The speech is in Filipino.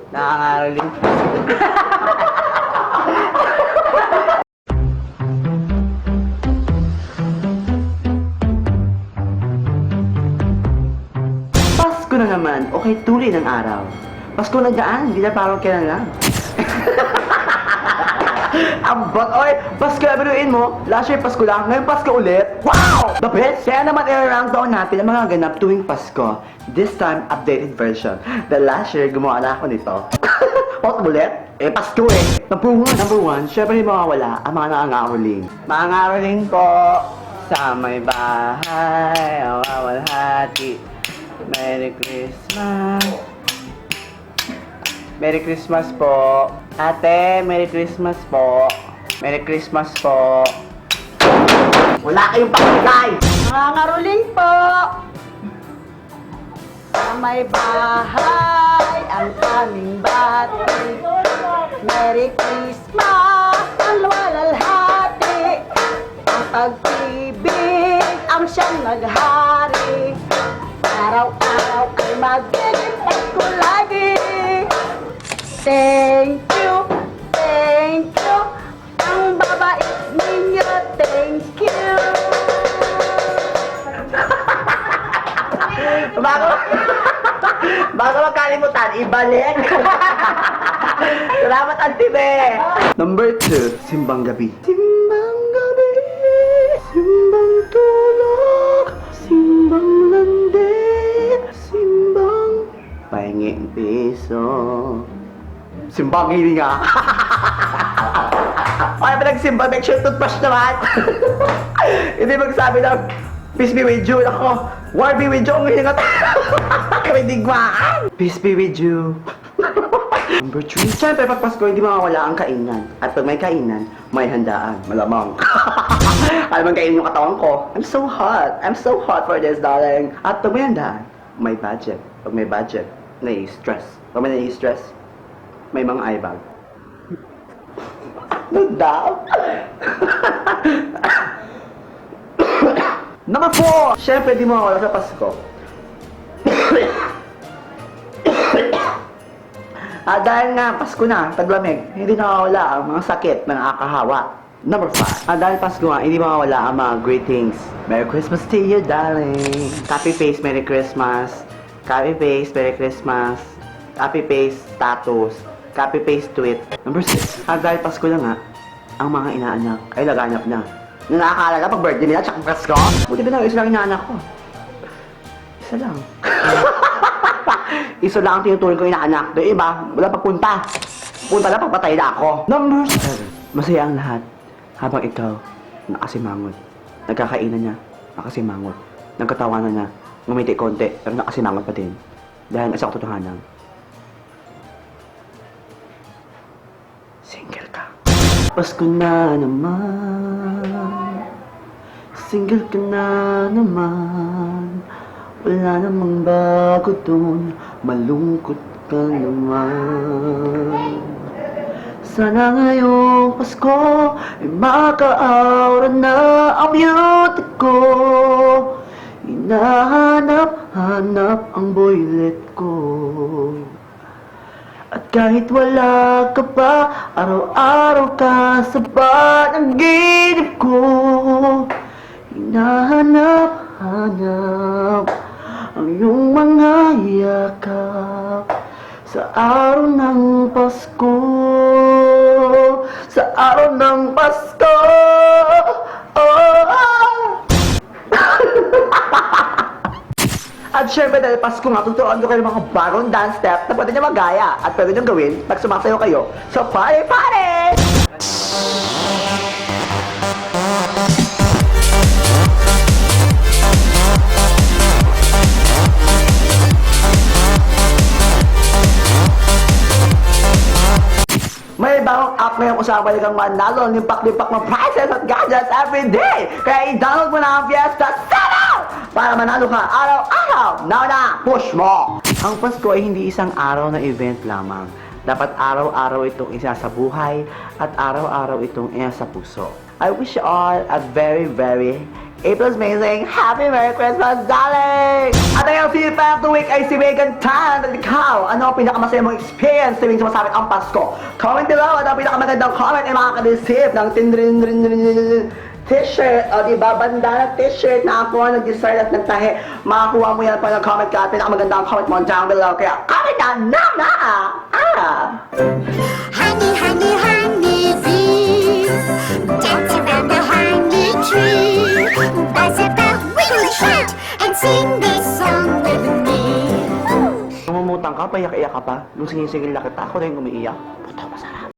Nakakaraling. Pasko na naman, okay tuloy ng araw. Pasko na dyan, hindi na parang kailan lang. Ambot, oy, Pasko na biruin mo. Last year Pasko lang, ngayon Pasko ulit. Wow! The best! Kaya naman i-rank down natin ang mga ganap tuwing Pasko. This time, updated version. The last year, gumawa na ako nito. What ulit? Eh, Pasko eh. Number one, syempre hindi mawawala ang mga nangangaroling. Mga ngaroling po sa may bahay, awawalhati. Merry Christmas. Merry Christmas po. Ate, Merry Christmas po. Merry Christmas po. Wala kayong pakingay! Mga ngaruling po, sa may bahay, ang aming bati. Merry Christmas, ang walalhati. Ang pag-ibig, ang siyang naghari. Araw-araw ay magiging Pasko lagi. Thank you, thank you. Ang babait ninyo, thank you. Bago magkalimutan, ibalik! Salamat, Auntie Be! Number 2, Simbang Gabi. Simbang Gabi, Simbang Tulog, Simbang Landi, Simbang Pahinging Piso, Simbang Hilinga. Ay, pinagsimba, make sure toothbrush naman. Hindi magsabi ng peace be with you. Ako, war be with you. Ang hilinga tayo. Kami digmaan. Peace be with you. Number 3. Siyempre, pag Pasko, hindi mawawala ang kainan. At pag may kainan, may handaan. Malamang. Alam mo kainin yung katawan ko. I'm so hot. I'm so hot for this, darling. At pag may handaan, may budget. Pag may budget, nai-stress. Pag may nai-stress, may mga eyebag. No doubt. Number 4. Siyempre, di mo mawawala sa Pasko. Dahil nga Pasko na, taglamig, hindi nawawala ang mga sakit na nakakahawa. Number 5. Dahil Pasko nga, hindi mawawala ang mga greetings. Merry Christmas to you, darling. Copy paste, Merry Christmas. Copy paste, Merry Christmas. Copy paste, status. Copy paste, tweet. Number 6. Dahil Pasko na nga, ang mga inaanak ay laganap na. Nakakaalala pag birthday nila, tsaka Pasko. Buti ba na, isa lang inaanak ko. Isa lang. Isa lang ang tinutuloy ko inaanak. Doon iba, wala pagpunta. Punta na pagpatay na ako. Number 7. Masaya ang lahat habang ikaw nakasimangot. Nagkakainan niya, nakasimangot. Nagkatawanan niya, ngumiti konti, pero nakasimangot pa din. Dahil sa katotohanan, single ka. Pasko na naman, single ka na naman. Wala namang bago dun, malungkot ka naman. Sana ngayong Pasko ay maka-aura na ang beauty ko. Hinahanap-hanap ang boylet ko. At kahit wala ka pa, araw-araw ka sa panaginip ko. Hinahanap-hanap ang iyong mga yakap sa araw ng Pasko. Sa araw ng Pasko. At syempre dahil Pasko nga, tuturuan ko kayo ng mga bagong dance step na pwede nyo magaya at pwede nyo gawin pag sumasayo kayo. So party party! May bagong app ngayong kung saan pwede kang manalo ng lipak-lipak ng prizes at gadgets every day. Kaya i-download mo na ang Fiesta Sana para manalo ka araw-araw. Now na, push mo! Ang Pasko ay hindi isang araw na event lamang. Dapat araw-araw itong isa sa buhay at araw-araw itong isa sa puso. I wish you all a very, very April's amazing. Happy Merry Christmas, darling! At ang feedback of the week ay si Megan Tan. At ikaw, ano ang pinakamasaya mong experience tuwing sumasapit ang Pasko? Comment below at ang pinakamagandang comment ay makaka-receive ng t-shirt. O diba, bandana t-shirt na ako nag-design at nagtahi. Makakuha mo yan pa ng comment ka at pinakamagandang comment mo down below. Kaya comment na na! Honey, honey, honey bee, dance around the honey tree. Buzz about, wiggle, shout, and sing this song with me. Namumutang ka, payak-iyak ka pa. Nung sinisingil na kita, ako na yung umiiyak. Puto, masarap.